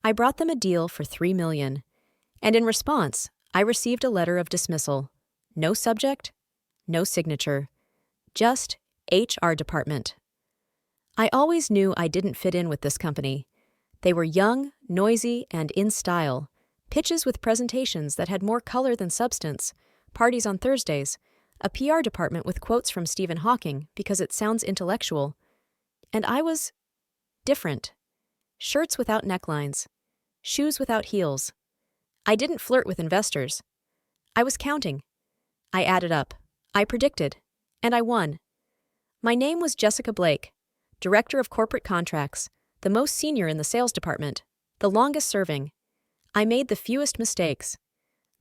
I brought them a deal for $3 million. And in response, I received a letter of dismissal. No subject, no signature. Just HR department. I always knew I didn't fit in with this company. They were young, noisy, and in style. Pitches with presentations that had more color than substance. Parties on Thursdays. A PR department with quotes from Stephen Hawking because it sounds intellectual. And I was different. Shirts without necklines. Shoes without heels. I didn't flirt with investors. I was counting. I added up. I predicted. And I won. My name was Jessica Blake, Director of Corporate Contracts, the most senior in the sales department, the longest serving. I made the fewest mistakes.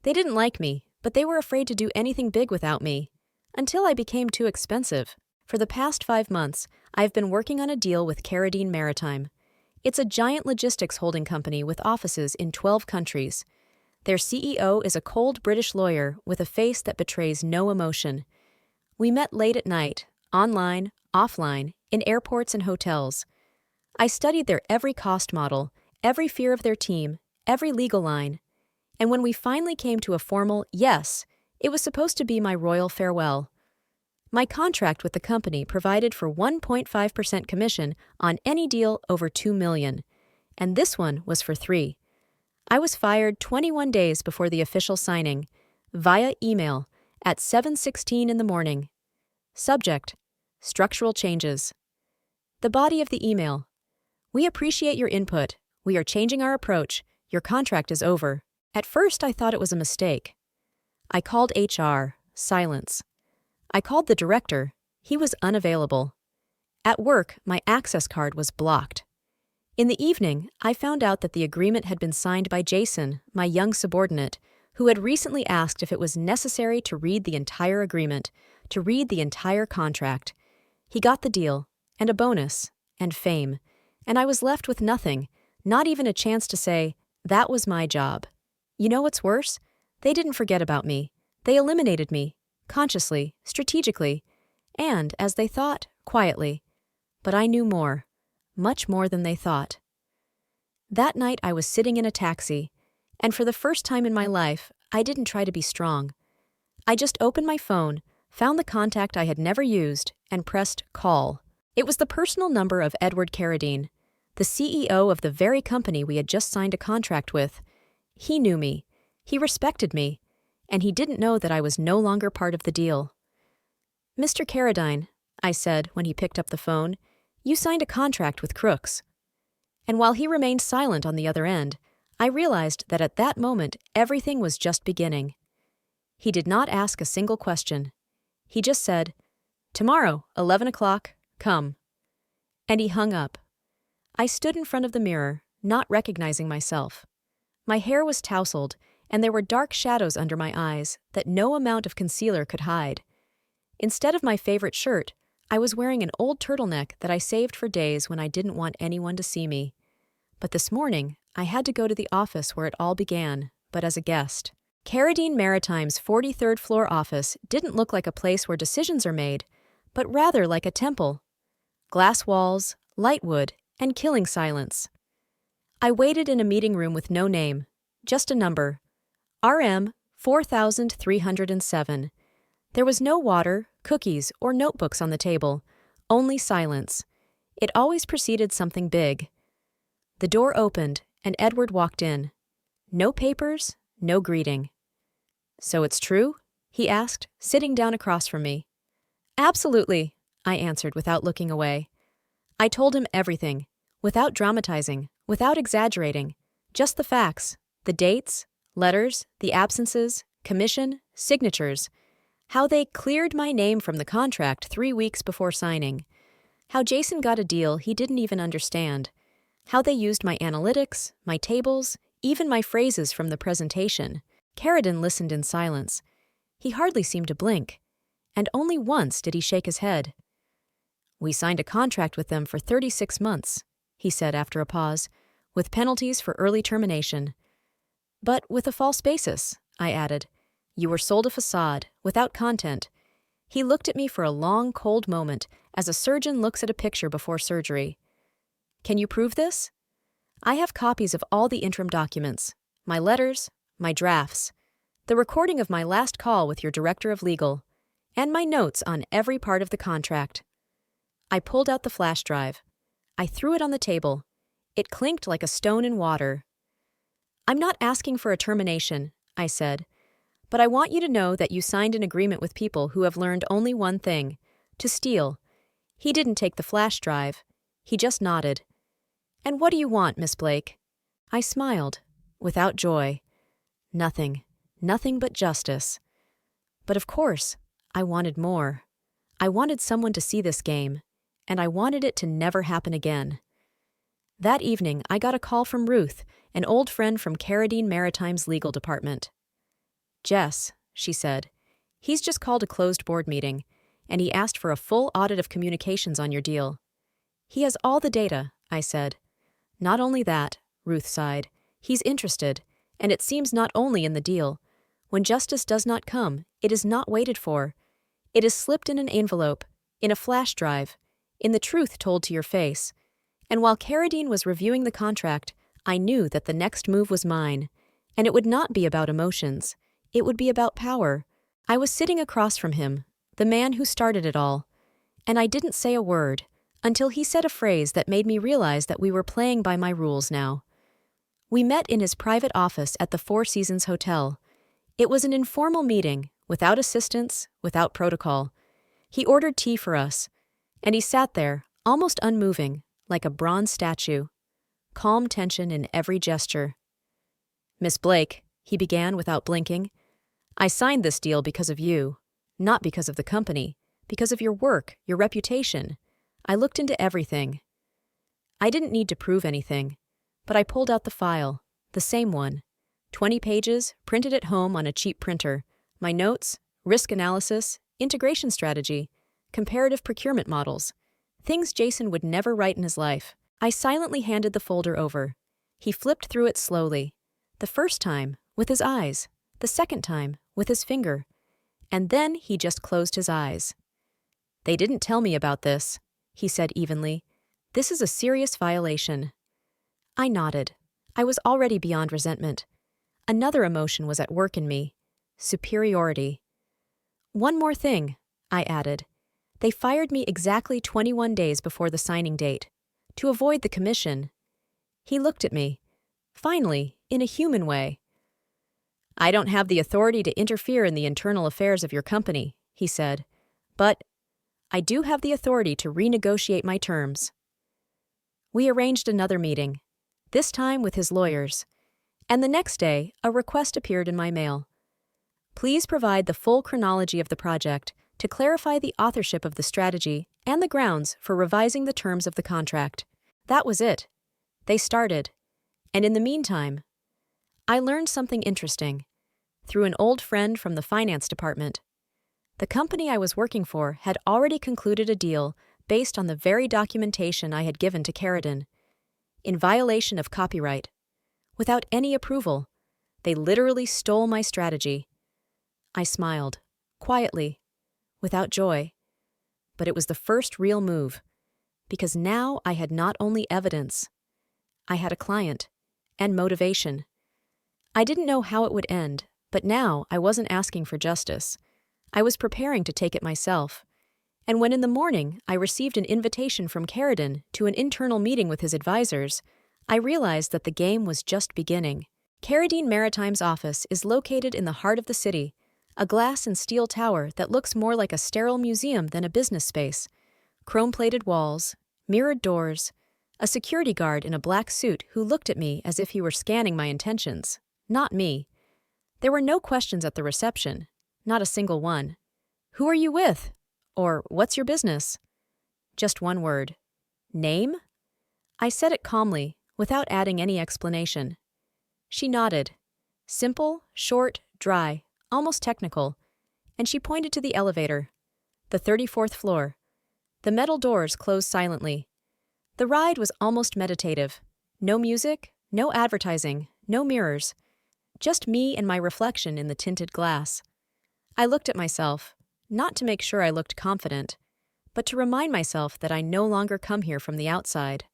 They didn't like me, but they were afraid to do anything big without me, until I became too expensive. For the past 5 months, I've been working on a deal with Carradine Maritime. It's a giant logistics holding company with offices in 12 countries. Their CEO is a cold British lawyer with a face that betrays no emotion. We met late at night, online, offline, in airports and hotels. I studied their every cost model, every fear of their team, every legal line. And when we finally came to a formal yes, it was supposed to be my royal farewell. My contract with the company provided for 1.5% commission on any deal over $2 million, and this one was for 3. I was fired 21 days before the official signing, via email, at 7:16 in the morning. Subject: Structural changes. The body of the email: We appreciate your input. We are changing our approach. Your contract is over. At first, I thought it was a mistake. I called HR. Silence. I called the director. He was unavailable. At work, my access card was blocked. In the evening, I found out that the agreement had been signed by Jason, my young subordinate, who had recently asked if it was necessary to read the entire agreement, to read the entire contract. He got the deal, and a bonus, and fame, and I was left with nothing, not even a chance to say, that was my job. You know what's worse? They didn't forget about me. They eliminated me, consciously, strategically, and, as they thought, quietly. But I knew more, much more than they thought. That night I was sitting in a taxi, and for the first time in my life, I didn't try to be strong. I just opened my phone, found the contact I had never used, and pressed call. It was the personal number of Edward Carradine, the CEO of the very company we had just signed a contract with. He knew me, he respected me, and he didn't know that I was no longer part of the deal. "Mr. Carradine," I said when he picked up the phone, "you signed a contract with Crooks." And while he remained silent on the other end, I realized that at that moment everything was just beginning. He did not ask a single question. He just said, "Tomorrow, 11 o'clock, come." And he hung up. I stood in front of the mirror, not recognizing myself. My hair was tousled, and there were dark shadows under my eyes that no amount of concealer could hide. Instead of my favorite shirt, I was wearing an old turtleneck that I saved for days when I didn't want anyone to see me. But this morning, I had to go to the office where it all began, but as a guest. Carradine Maritime's 43rd floor office didn't look like a place where decisions are made, but rather like a temple. Glass walls, light wood, and killing silence. I waited in a meeting room with no name, just a number. RM 4307. There was no water, cookies, or notebooks on the table, only silence. It always preceded something big. The door opened, and Edward walked in. No papers, no greeting. "So it's true?" he asked, sitting down across from me. "Absolutely," I answered without looking away. I told him everything, without dramatizing, without exaggerating, just the facts, the dates, letters, the absences, commission, signatures, how they cleared my name from the contract 3 weeks before signing, how Jason got a deal he didn't even understand, how they used my analytics, my tables, even my phrases from the presentation. Carradine listened in silence. He hardly seemed to blink, and only once did he shake his head. "We signed a contract with them for 36 months, he said after a pause, "with penalties for early termination." "But with a false basis," I added. "You were sold a facade, without content." He looked at me for a long, cold moment, as a surgeon looks at a picture before surgery. "Can you prove this?" I have copies of all the interim documents, my letters, my drafts, the recording of my last call with your director of legal, and my notes on every part of the contract. I pulled out the flash drive. I threw it on the table. It clinked like a stone in water. I'm not asking for a termination, I said, but I want you to know that you signed an agreement with people who have learned only one thing: to steal. He didn't take the flash drive. He just nodded. And what do you want, Miss Blake? I smiled, without joy. Nothing. Nothing but justice. But of course, I wanted more. I wanted someone to see this game, and I wanted it to never happen again. That evening, I got a call from Ruth, an old friend from Carradine Maritime's legal department. Jess, she said, he's just called a closed board meeting, and he asked for a full audit of communications on your deal. He has all the data, I said. Not only that, Ruth sighed, he's interested, and it seems not only in the deal. When justice does not come, it is not waited for. It is slipped in an envelope, in a flash drive, in the truth told to your face. And while Carradine was reviewing the contract, I knew that the next move was mine, and it would not be about emotions. It would be about power. I was sitting across from him, the man who started it all, and I didn't say a word until he said a phrase that made me realize that we were playing by my rules now. We met in his private office at the Four Seasons Hotel. It was an informal meeting, without assistants, without protocol. He ordered tea for us, and he sat there, almost unmoving, like a bronze statue. Calm tension in every gesture. Miss Blake, he began without blinking, I signed this deal because of you, not because of the company, because of your work, your reputation. I looked into everything. I didn't need to prove anything, but I pulled out the file, the same one, 20 pages, printed at home on a cheap printer, my notes, risk analysis, integration strategy, comparative procurement models, things Jason would never write in his life. I silently handed the folder over. He flipped through it slowly. The first time, with his eyes. The second time, with his finger. And then he just closed his eyes. They didn't tell me about this, he said evenly. This is a serious violation. I nodded. I was already beyond resentment. Another emotion was at work in me. Superiority. One more thing, I added. They fired me exactly 21 days before the signing date, to avoid the commission. He looked at me, finally, in a human way. I don't have the authority to interfere in the internal affairs of your company, he said, but I do have the authority to renegotiate my terms. We arranged another meeting, this time with his lawyers, and the next day a request appeared in my mail. Please provide the full chronology of the project to clarify the authorship of the strategy and the grounds for revising the terms of the contract. That was it. They started. And in the meantime, I learned something interesting through an old friend from the finance department. The company I was working for had already concluded a deal based on the very documentation I had given to Carradine, in violation of copyright. Without any approval, they literally stole my strategy. I smiled, quietly, without joy. But it was the first real move, because now I had not only evidence, I had a client, and motivation. I didn't know how it would end, but now I wasn't asking for justice. I was preparing to take it myself. And when in the morning I received an invitation from Carradine to an internal meeting with his advisors, I realized that the game was just beginning. Carradine Maritime's office is located in the heart of the city, a glass and steel tower that looks more like a sterile museum than a business space. Chrome-plated walls, mirrored doors, a security guard in a black suit who looked at me as if he were scanning my intentions. Not me. There were no questions at the reception, not a single one. Who are you with? Or what's your business? Just one word. Name? I said it calmly, without adding any explanation. She nodded. Simple, short, dry, almost technical, and she pointed to the elevator. The 34th floor. The metal doors closed silently. The ride was almost meditative. No music, no advertising, no mirrors. Just me and my reflection in the tinted glass. I looked at myself, not to make sure I looked confident, but to remind myself that I no longer come here from the outside.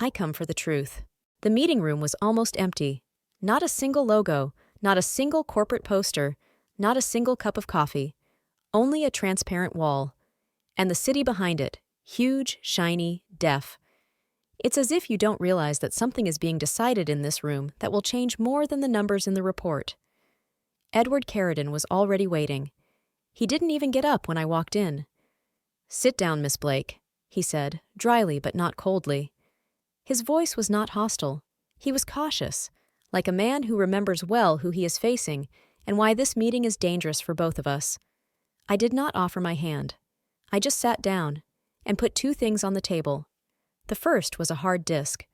I come for the truth. The meeting room was almost empty. Not a single logo, not a single corporate poster, not a single cup of coffee. Only a transparent wall. And the city behind it, huge, shiny, deaf. It's as if you don't realize that something is being decided in this room that will change more than the numbers in the report. Edward Carradine was already waiting. He didn't even get up when I walked in. "Sit down, Miss Blake," he said, dryly but not coldly. His voice was not hostile. He was cautious, like a man who remembers well who he is facing and why this meeting is dangerous for both of us. I did not offer my hand. I just sat down and put two things on the table. The first was a hard disk.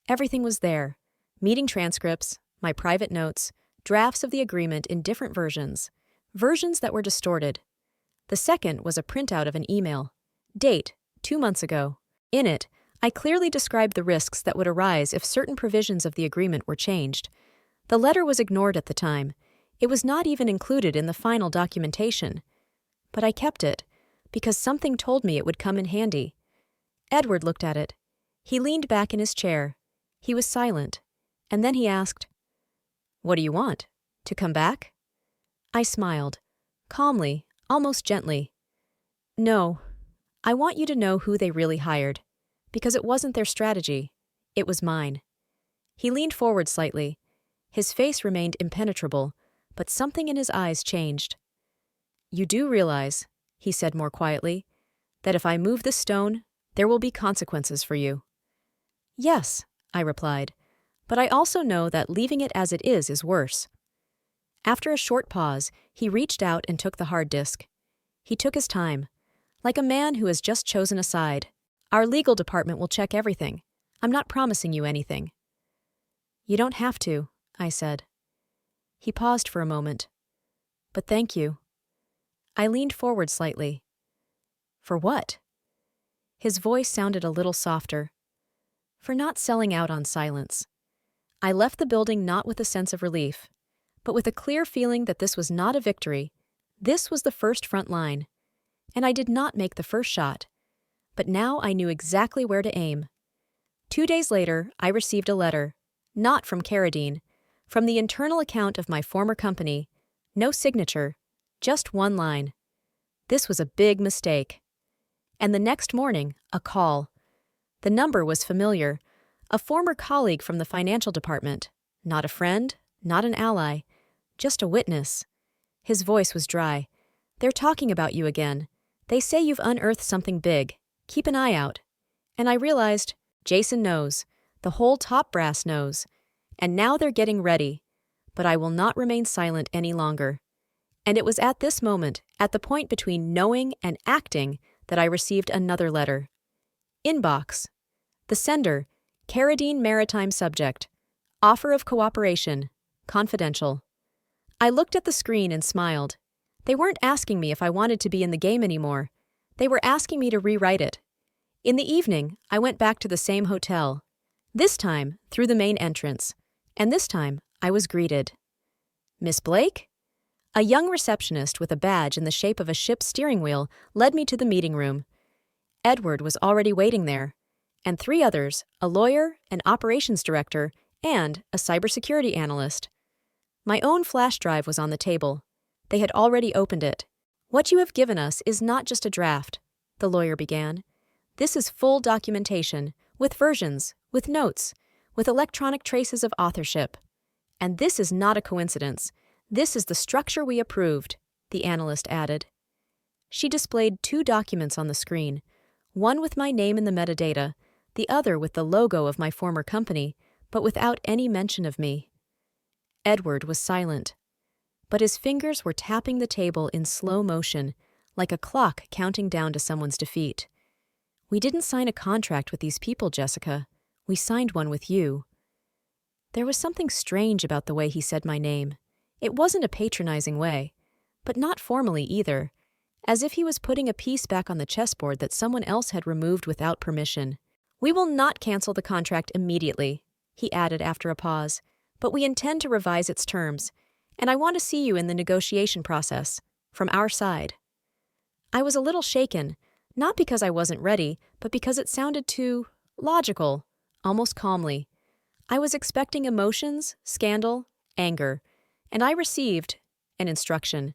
Everything was there: meeting transcripts, my private notes, drafts of the agreement in different versions that were distorted. The second was a printout of an email. Date, 2 months ago. In it, I clearly described the risks that would arise if certain provisions of the agreement were changed. The letter was ignored at the time. It was not even included in the final documentation. But I kept it, because something told me it would come in handy. Edward looked at it. He leaned back in his chair. He was silent, and then he asked, "What do you want? To come back?" I smiled, calmly, almost gently. "No, I want you to know who they really hired, because it wasn't their strategy, it was mine." He leaned forward slightly. His face remained impenetrable, but something in his eyes changed. "You do realize," he said more quietly, "that if I move this stone, there will be consequences for you." "Yes," I replied, "but I also know that leaving it as it is worse." After a short pause, he reached out and took the hard disk. He took his time, like a man who has just chosen a side. "Our legal department will check everything. I'm not promising you anything." "You don't have to," I said. He paused for a moment. "But thank you." I leaned forward slightly. "For what?" His voice sounded a little softer. "For not selling out on silence." I left the building not with a sense of relief, but with a clear feeling that this was not a victory. This was the first front line. And I did not make the first shot. But now I knew exactly where to aim. 2 days later, I received a letter, not from Carradine, from the internal account of my former company. No signature, just one line. This was a big mistake. And the next morning, a call. The number was familiar. A former colleague from the financial department. Not a friend, not an ally, just a witness. His voice was dry. "They're talking about you again. They say you've unearthed something big. Keep an eye out." And I realized, Jason knows. The whole top brass knows. And now they're getting ready. But I will not remain silent any longer. And it was at this moment, at the point between knowing and acting, that I received another letter. Inbox. The sender, Carradine Maritime subject. Offer of cooperation. Confidential. I looked at the screen and smiled. They weren't asking me if I wanted to be in the game anymore. They were asking me to rewrite it. In the evening, I went back to the same hotel. This time, through the main entrance. And this time, I was greeted. "Miss Blake?" A young receptionist with a badge in the shape of a ship's steering wheel led me to the meeting room. Edward was already waiting there, and 3 others, a lawyer, an operations director, and a cybersecurity analyst. My own flash drive was on the table. They had already opened it. "What you have given us is not just a draft," the lawyer began. "This is full documentation, with versions, with notes, with electronic traces of authorship. And this is not a coincidence. This is the structure we approved," the analyst added. She displayed 2 documents on the screen, one with my name in the metadata, the other with the logo of my former company, but without any mention of me. Edward was silent, but his fingers were tapping the table in slow motion, like a clock counting down to someone's defeat. "We didn't sign a contract with these people, Jessica. We signed one with you." There was something strange about the way he said my name. It wasn't a patronizing way, but not formally either, as if he was putting a piece back on the chessboard that someone else had removed without permission. "We will not cancel the contract immediately," he added after a pause, "but we intend to revise its terms, and I want to see you in the negotiation process, from our side." I was a little shaken, not because I wasn't ready, but because it sounded too logical, almost calmly. I was expecting emotions, scandal, anger, and I received an instruction.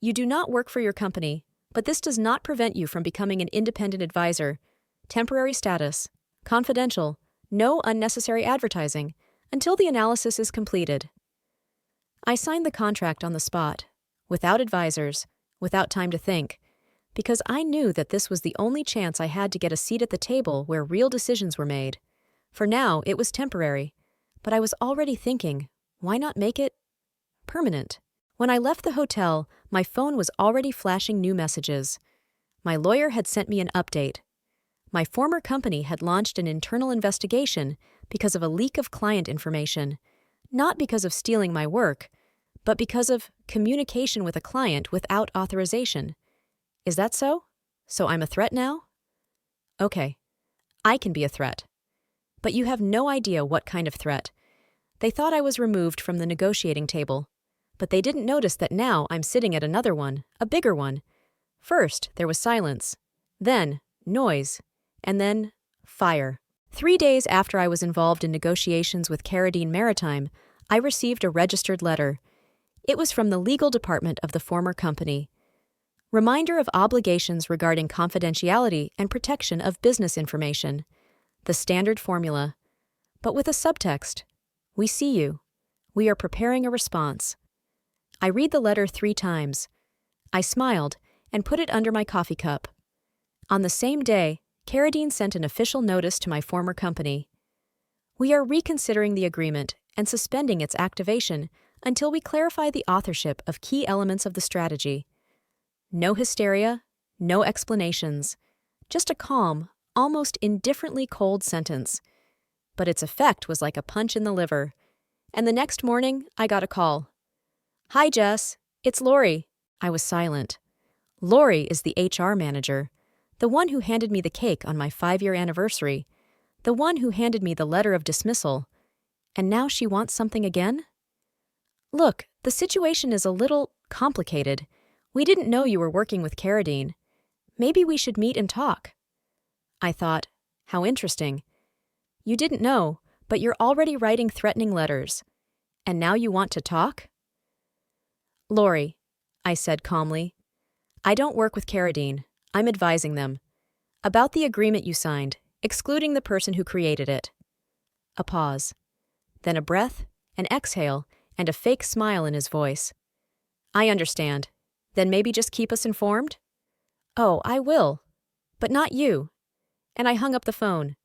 You do not work for your company, but this does not prevent you from becoming an independent advisor. Temporary status. Confidential. No unnecessary advertising until the analysis is completed. I signed the contract on the spot, without advisors, without time to think, because I knew that this was the only chance I had to get a seat at the table where real decisions were made. For now, it was temporary, but I was already thinking, why not make it permanent? When I left the hotel, my phone was already flashing new messages. My lawyer had sent me an update. My former company had launched an internal investigation because of a leak of client information, not because of stealing my work, but because of communication with a client without authorization. Is that so? So I'm a threat now? Okay, I can be a threat. But you have no idea what kind of threat. They thought I was removed from the negotiating table, but they didn't notice that now I'm sitting at another one, a bigger one. First, there was silence, then noise, and then fire. 3 days after I was involved in negotiations with Carradine Maritime, I received a registered letter. It was from the legal department of the former company. Reminder of obligations regarding confidentiality and protection of business information. The standard formula. But with a subtext. We see you. We are preparing a response. I read the letter 3 times. I smiled and put it under my coffee cup. On the same day, Carradine sent an official notice to my former company. We are reconsidering the agreement and suspending its activation until we clarify the authorship of key elements of the strategy. No hysteria, no explanations, just a calm, almost indifferently cold sentence. But its effect was like a punch in the liver. And the next morning, I got a call. Hi, Jess. It's Lori. I was silent. Lori is the HR manager, the one who handed me the cake on my 5-year anniversary, the one who handed me the letter of dismissal. And now she wants something again? Look, the situation is a little complicated. We didn't know you were working with Carradine. Maybe we should meet and talk. I thought, how interesting. You didn't know, but you're already writing threatening letters. And now you want to talk? Lori, I said calmly, I don't work with Carradine. I'm advising them. About the agreement you signed, excluding the person who created it. A pause. Then a breath, an exhale, and a fake smile in his voice. I understand. Then maybe just keep us informed? Oh, I will. But not you. And I hung up the phone.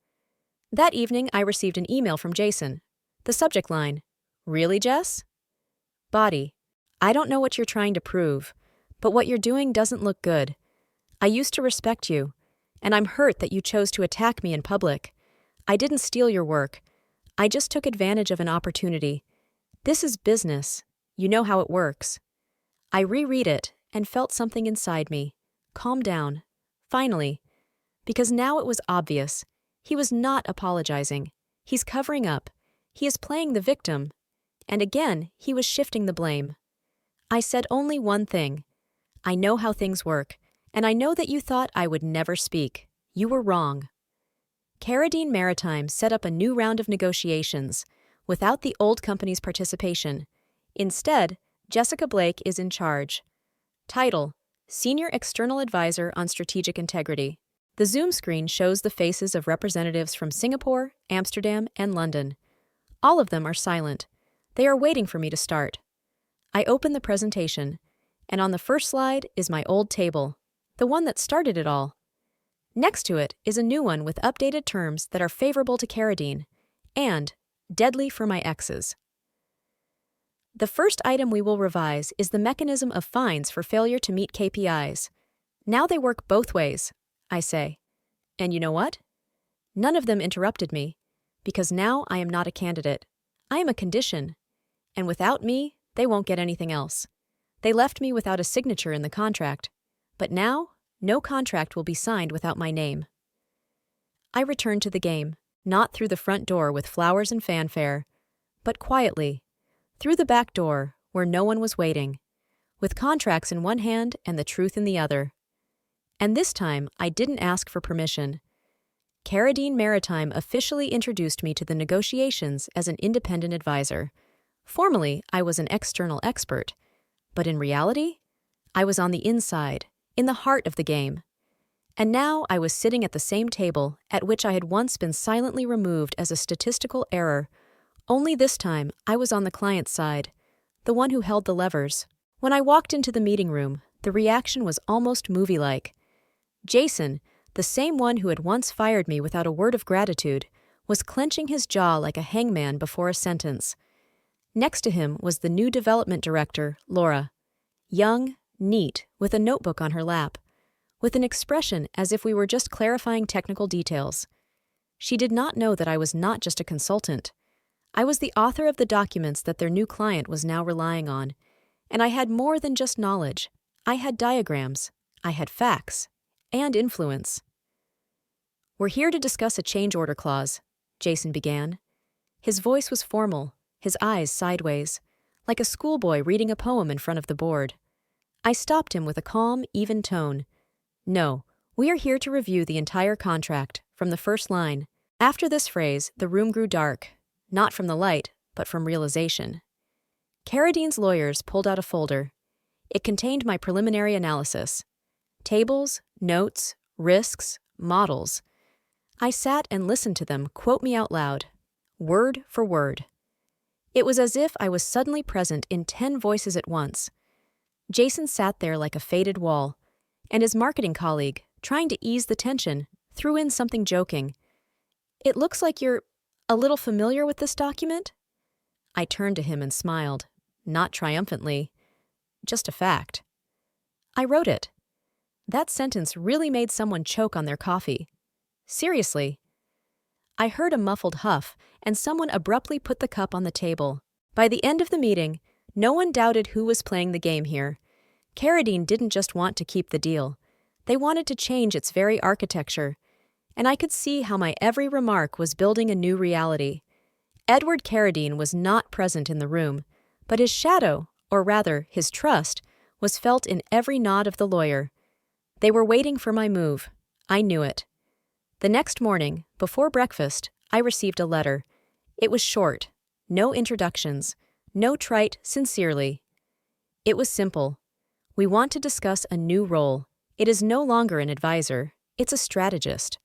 That evening, I received an email from Jason. The subject line, Really, Jess? Body, I don't know what you're trying to prove, but what you're doing doesn't look good. I used to respect you, and I'm hurt that you chose to attack me in public. I didn't steal your work. I just took advantage of an opportunity. This is business. You know how it works. I reread it and felt something inside me. Calm down. Finally. Because now it was obvious. He was not apologizing. He's covering up. He is playing the victim. And again, he was shifting the blame. I said only one thing. I know how things work, and I know that you thought I would never speak. You were wrong. Carradine Maritime set up a new round of negotiations, without the old company's participation. Instead, Jessica Blake is in charge. Title: Senior External Advisor on Strategic Integrity. The Zoom screen shows the faces of representatives from Singapore, Amsterdam, and London. All of them are silent. They are waiting for me to start. I open the presentation, and on the first slide is my old table, the one that started it all. Next to it is a new one with updated terms that are favorable to Carradine, and deadly for my exes. The first item we will revise is the mechanism of fines for failure to meet KPIs. Now they work both ways, I say. And you know what? None of them interrupted me, because now I am not a candidate. I am a condition, and without me, they won't get anything else. They left me without a signature in the contract, but now, no contract will be signed without my name. I return to the game, not through the front door with flowers and fanfare, but quietly, through the back door where no one was waiting, with contracts in one hand and the truth in the other. And this time, I didn't ask for permission. Carradine Maritime officially introduced me to the negotiations as an independent advisor. Formally, I was an external expert, but in reality, I was on the inside, in the heart of the game. And now I was sitting at the same table at which I had once been silently removed as a statistical error. Only this time, I was on the client's side, the one who held the levers. When I walked into the meeting room, the reaction was almost movie-like. Jason, the same one who had once fired me without a word of gratitude, was clenching his jaw like a hangman before a sentence. Next to him was the new development director, Laura. Young, neat, with a notebook on her lap, with an expression as if we were just clarifying technical details. She did not know that I was not just a consultant. I was the author of the documents that their new client was now relying on, and I had more than just knowledge. I had diagrams, I had facts, and influence. "We're here to discuss a change order clause," Jason began. His voice was formal, his eyes sideways, like a schoolboy reading a poem in front of the board. I stopped him with a calm, even tone. "No, we are here to review the entire contract, from the first line." After this phrase, the room grew dark, not from the light, but from realization. Carradine's lawyers pulled out a folder. It contained my preliminary analysis. Tables, notes, risks, models. I sat and listened to them quote me out loud, word for word. It was as if I was suddenly present in 10 voices at once. Jason sat there like a faded wall, and his marketing colleague, trying to ease the tension, threw in something joking. "It looks like you're a little familiar with this document?" I turned to him and smiled, not triumphantly, just a fact. "I wrote it." That sentence really made someone choke on their coffee. Seriously. I heard a muffled huff, and someone abruptly put the cup on the table. By the end of the meeting, no one doubted who was playing the game here. Carradine didn't just want to keep the deal. They wanted to change its very architecture, and I could see how my every remark was building a new reality. Edward Carradine was not present in the room, but his shadow, or rather, his trust, was felt in every nod of the lawyer. They were waiting for my move. I knew it. The next morning, before breakfast, I received a letter. It was short. No introductions. No trite "sincerely." It was simple. "We want to discuss a new role. It is no longer an advisor. It's a strategist."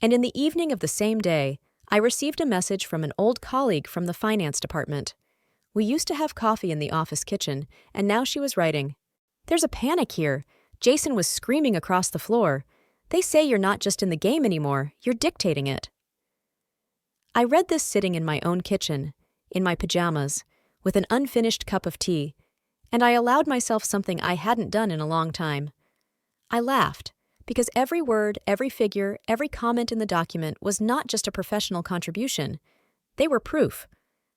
And in the evening of the same day, I received a message from an old colleague from the finance department. We used to have coffee in the office kitchen, and now she was writing, "There's a panic here. Jason was screaming across the floor. They say you're not just in the game anymore, you're dictating it." I read this sitting in my own kitchen, in my pajamas, with an unfinished cup of tea, and I allowed myself something I hadn't done in a long time. I laughed, because every word, every figure, every comment in the document was not just a professional contribution. They were proof.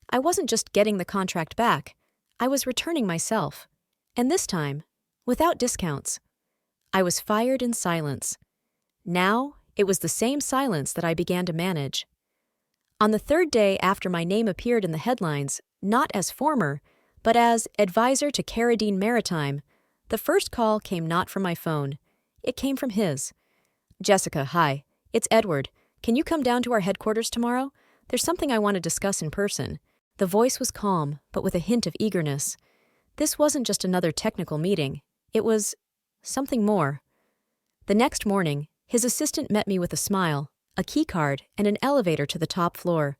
I wasn't just getting the contract back, I was returning myself. And this time, without discounts. I was fired in silence. Now, it was the same silence that I began to manage. On the third day after my name appeared in the headlines, not as former, but as advisor to Carradine Maritime, the first call came not from my phone. It came from his. "Jessica, hi. It's Edward. Can you come down to our headquarters tomorrow? There's something I want to discuss in person." The voice was calm, but with a hint of eagerness. This wasn't just another technical meeting. It was something more. The next morning, his assistant met me with a smile, a key card, and an elevator to the top floor.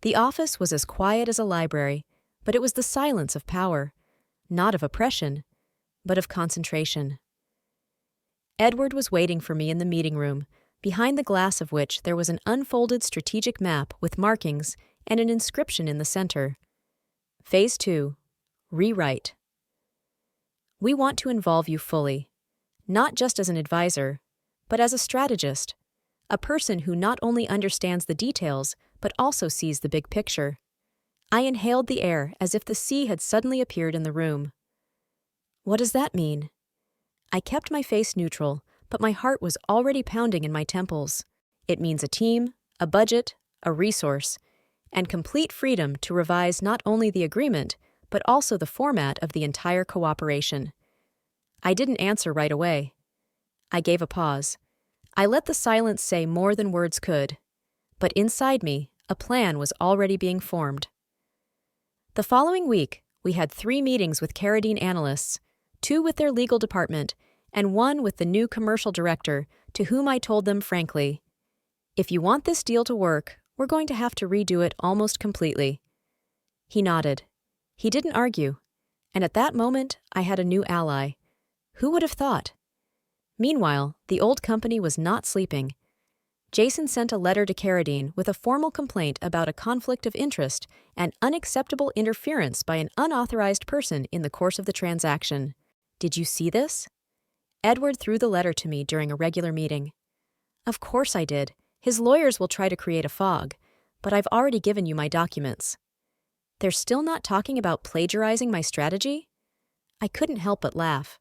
The office was as quiet as a library, but it was the silence of power, not of oppression, but of concentration. Edward was waiting for me in the meeting room, behind the glass of which there was an unfolded strategic map with markings and an inscription in the center. Phase 2. Rewrite. "We want to involve you fully, not just as an advisor, but as a strategist, a person who not only understands the details, but also sees the big picture." I inhaled the air as if the sea had suddenly appeared in the room. "What does that mean?" I kept my face neutral, but my heart was already pounding in my temples. It means a team, a budget, a resource, and complete freedom to revise not only the agreement, but also the format of the entire cooperation. I didn't answer right away. I gave a pause. I let the silence say more than words could. But inside me, a plan was already being formed. The following week, we had 3 meetings with Carradine analysts, 2 with their legal department, and 1 with the new commercial director, to whom I told them frankly, "If you want this deal to work, we're going to have to redo it almost completely." He nodded. He didn't argue. And at that moment, I had a new ally. Who would have thought? Meanwhile, the old company was not sleeping. Jason sent a letter to Carradine with a formal complaint about a conflict of interest and unacceptable interference by an unauthorized person in the course of the transaction. Did you see this? Edward threw the letter to me during a regular meeting. Of course I did. His lawyers will try to create a fog, but I've already given you my documents. They're still not talking about plagiarizing my strategy? I couldn't help but laugh.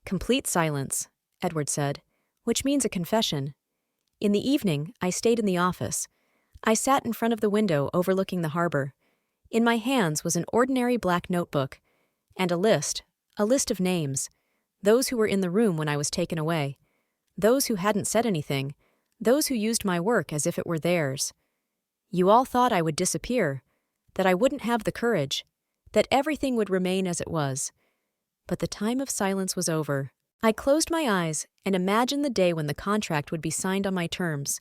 Complete silence, Edward said, which means a confession. In the evening, I stayed in the office. I sat in front of the window overlooking the harbor. In my hands was an ordinary black notebook, and a list of names, those who were in the room when I was taken away, those who hadn't said anything, those who used my work as if it were theirs. You all thought I would disappear, that I wouldn't have the courage, that everything would remain as it was. But the time of silence was over. I closed my eyes and imagined the day when the contract would be signed on my terms,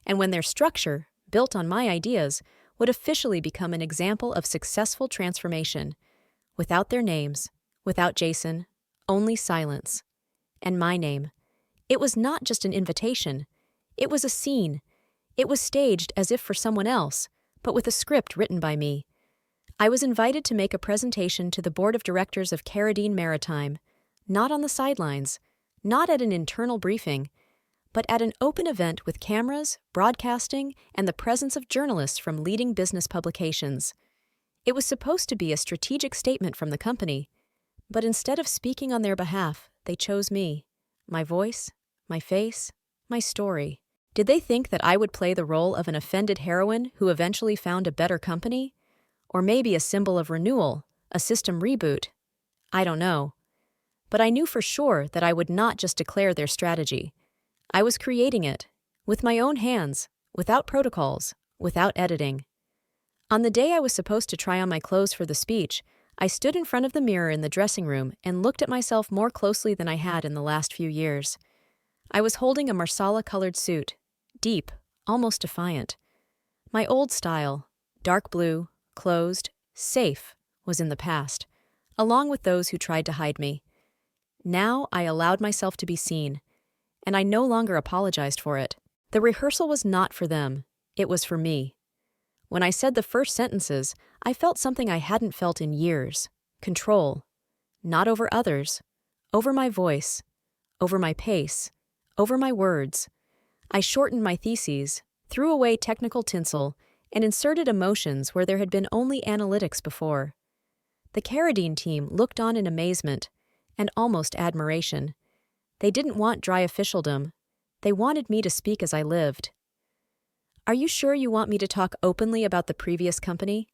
and when their structure, built on my ideas, would officially become an example of successful transformation. Without their names, without Jason, only silence. And my name. It was not just an invitation. It was a scene. It was staged as if for someone else, but with a script written by me. I was invited to make a presentation to the board of directors of Carradine Maritime, not on the sidelines, not at an internal briefing, but at an open event with cameras, broadcasting, and the presence of journalists from leading business publications. It was supposed to be a strategic statement from the company, but instead of speaking on their behalf, they chose me, my voice, my face, my story. Did they think that I would play the role of an offended heroine who eventually found a better company? Or maybe a symbol of renewal, a system reboot? I don't know. But I knew for sure that I would not just declare their strategy. I was creating it, with my own hands, without protocols, without editing. On the day I was supposed to try on my clothes for the speech, I stood in front of the mirror in the dressing room and looked at myself more closely than I had in the last few years. I was holding a marsala-colored suit, deep, almost defiant. My old style, dark blue, closed, safe, was in the past, along with those who tried to hide me. Now I allowed myself to be seen, and I no longer apologized for it. The rehearsal was not for them, it was for me. When I said the first sentences, I felt something I hadn't felt in years: control. Not over others, over my voice, over my pace, over my words. I shortened my theses, threw away technical tinsel, and inserted emotions where there had been only analytics before. The Carradine team looked on in amazement and almost admiration. They didn't want dry officialdom. They wanted me to speak as I lived. "Are you sure you want me to talk openly about the previous company?"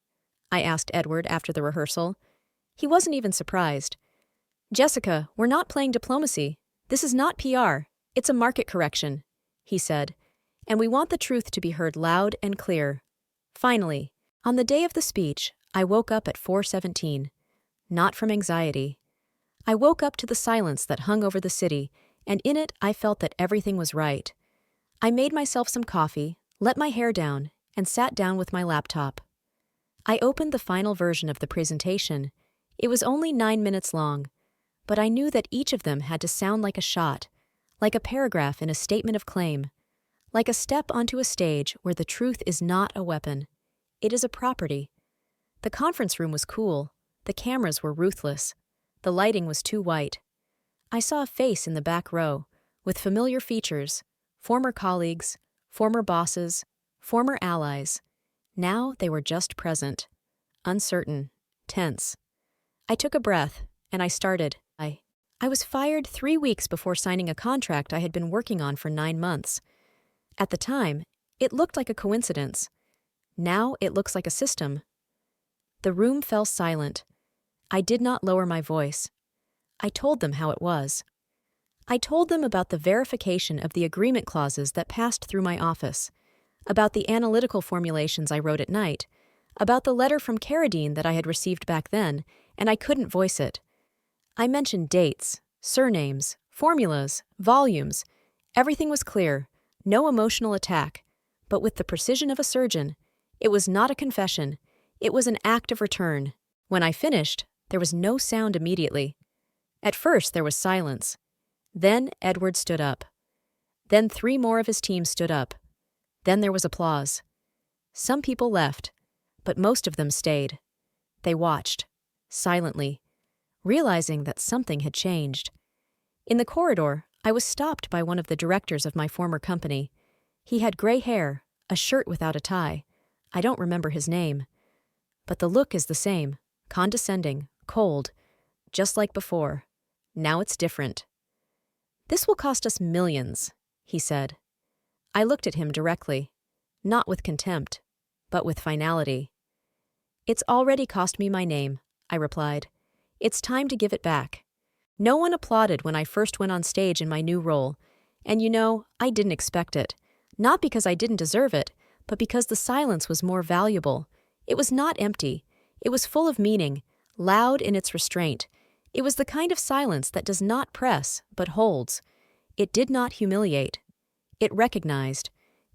I asked Edward after the rehearsal. He wasn't even surprised. "Jessica, we're not playing diplomacy. This is not PR. It's a market correction," he said, "and we want the truth to be heard loud and clear." Finally, on the day of the speech, I woke up at 4:17. Not from anxiety. I woke up to the silence that hung over the city, and in it I felt that everything was right. I made myself some coffee, let my hair down, and sat down with my laptop. I opened the final version of the presentation. It was only 9 minutes long, but I knew that each of them had to sound like a shot, like a paragraph in a statement of claim, like a step onto a stage where the truth is not a weapon. It is a property. The conference room was cool. The cameras were ruthless. The lighting was too white. I saw a face in the back row, with familiar features, former colleagues, former bosses, former allies. Now they were just present, uncertain, tense. I took a breath, and I started. I was fired 3 weeks before signing a contract I had been working on for 9 months. At the time, it looked like a coincidence. Now it looks like a system. The room fell silent. I did not lower my voice. I told them how it was. I told them about the verification of the agreement clauses that passed through my office, about the analytical formulations I wrote at night, about the letter from Carradine that I had received back then, and I couldn't voice it. I mentioned dates, surnames, formulas, volumes. Everything was clear, no emotional attack, but with the precision of a surgeon. It was not a confession, it was an act of return. When I finished, there was no sound immediately. At first there was silence. Then Edward stood up. Then 3 more of his team stood up. Then there was applause. Some people left, but most of them stayed. They watched, silently, realizing that something had changed. In the corridor, I was stopped by one of the directors of my former company. He had gray hair, a shirt without a tie. I don't remember his name. But the look is the same, condescending, cold, just like before. Now it's different. "This will cost us millions," he said. I looked at him directly, not with contempt, but with finality. "It's already cost me my name," I replied. "It's time to give it back." No one applauded when I first went on stage in my new role, and I didn't expect it. Not because I didn't deserve it, but because the silence was more valuable. It was not empty. It was full of meaning, loud in its restraint. It was the kind of silence that does not press, but holds. It did not humiliate. It recognized.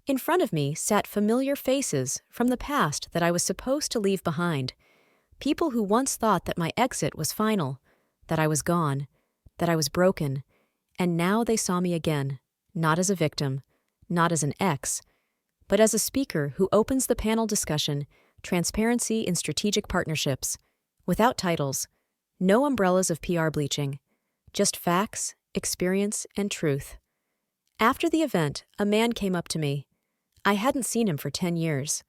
In front of me sat familiar faces from the past that I was supposed to leave behind. People who once thought that my exit was final, that I was gone, that I was broken, and now they saw me again, not as a victim, not as an ex, but as a speaker who opens the panel discussion, Transparency in Strategic Partnerships, without titles, no umbrellas of PR bleaching, just facts, experience, and truth. After the event, a man came up to me. I hadn't seen him for 10 years.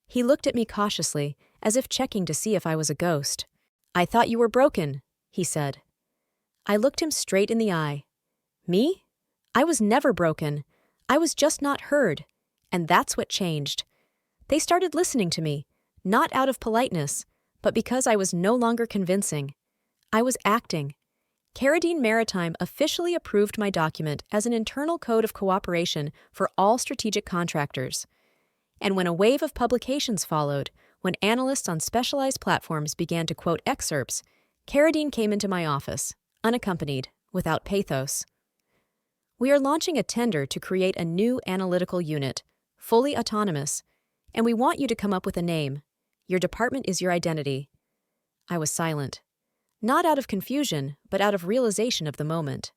He looked at me cautiously, as if checking to see if I was a ghost. "I thought you were broken," he said. I looked him straight in the eye. Me? I was never broken. I was just not heard, and that's what changed. They started listening to me, not out of politeness, but because I was no longer convincing. I was acting. Carradine Maritime officially approved my document as an internal code of cooperation for all strategic contractors. And when a wave of publications followed, when analysts on specialized platforms began to quote excerpts, Carradine came into my office, unaccompanied, without pathos. "We are launching a tender to create a new analytical unit, fully autonomous, and we want you to come up with a name. Your department is your identity." I was silent. Not out of confusion, but out of realization of the moment.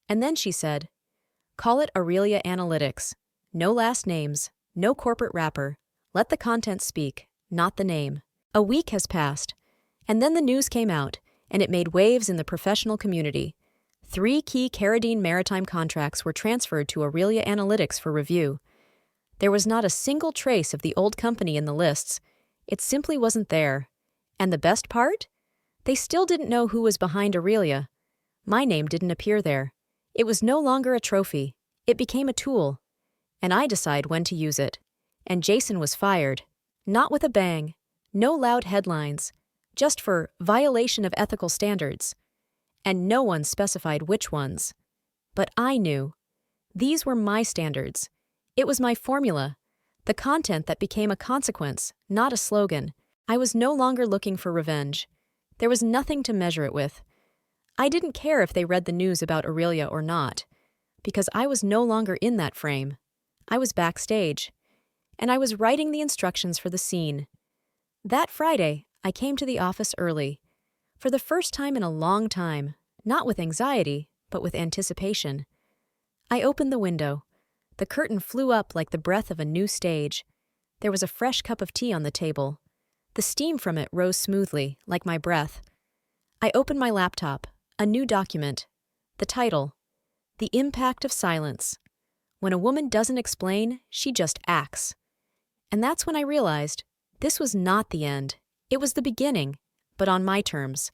And then she said, "Call it Aurelia Analytics. No last names, no corporate wrapper. Let the content speak, not the name." A week has passed, and then the news came out, and it made waves in the professional community. 3 key Carradine Maritime contracts were transferred to Aurelia Analytics for review. There was not a single trace of the old company in the lists. It simply wasn't there. And the best part? They still didn't know who was behind Aurelia. My name didn't appear there. It was no longer a trophy. It became a tool. And I decide when to use it. And Jason was fired. Not with a bang. No loud headlines. Just for violation of ethical standards. And no one specified which ones. But I knew. These were my standards. It was my formula. The content that became a consequence, not a slogan. I was no longer looking for revenge. There was nothing to measure it with. I didn't care if they read the news about Aurelia or not, because I was no longer in that frame. I was backstage, and I was writing the instructions for the scene. That Friday, I came to the office early. For the first time in a long time, not with anxiety, but with anticipation. I opened the window. The curtain flew up like the breath of a new stage. There was a fresh cup of tea on the table. The steam from it rose smoothly, like my breath. I opened my laptop, a new document. The title, The Impact of Silence. When a woman doesn't explain, she just acts. And that's when I realized this was not the end. It was the beginning, but on my terms.